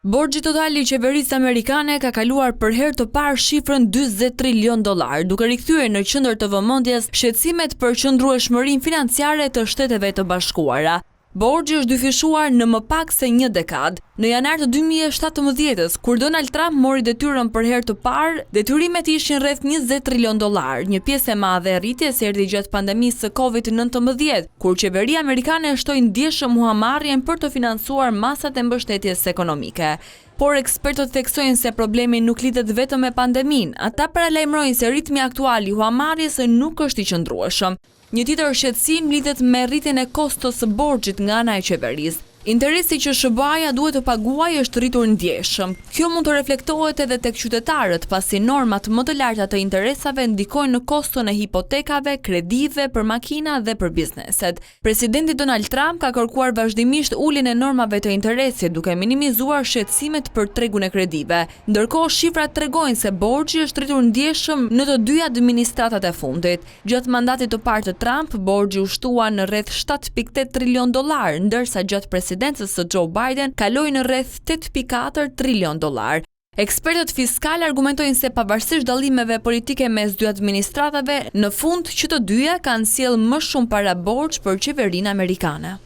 Borxhi total i qeverisë amerikane ka kaluar për herë të parë shifrën $40 trilion, duke rikthyer në qendër të vëmendjes shqetësimet për qëndrueshmërinë financiare të Shteteve të Bashkuara. Borxhi është dyfishuar në më pak se një dekadë. Në janar të 2017, kur Donald Trump mori detyrën për herë të parë, detyrimet ishin rreth $20 trilion. Një pjesë e madhe e rritjes erdhi gjatë pandemisë së COVID-19, kur qeveria amerikane shtoi ndjeshëm huamarrjen për të financuar masat e mbështetjes ekonomike. Por ekspertët theksojnë se problemi nuk lidhet vetëm me pandeminë. Ata paralajmërojnë se ritmi aktual i huamarrjes nuk është i qëndrueshëm. Një tjetër shqetësim lidhet me rritjen e kostos së borxhit nga ana e qeverisë. Interesi që SBA-ja duhet të paguajë është rritur ndjeshëm. Kjo mund të reflektohet edhe tek qytetarët, pasi normat më të larta të interesave ndikojnë në koston e hipotekave, kredive për makina dhe për bizneset. Presidenti Donald Trump ka kërkuar vazhdimisht uljen e normave të interesit, duke minimizuar shqetësimet për tregun e kredive. Ndërkohë, shifrat tregojnë se borxhi është rritur ndjeshëm në të dy administratat e fundit. Gjatë mandatit të parë të Trump, borxhi u shtua në rreth $7.8 trilion, ndërsa gjatë presidencës së Joe Biden kaloi në rreth $8.4 trilion. Ekspertët fiskal argumentojnë se pavarësisht dallimeve politike mes dy administratave, në fund që të dyja kanë sjellë më shumë para borxh për qeverinë amerikane.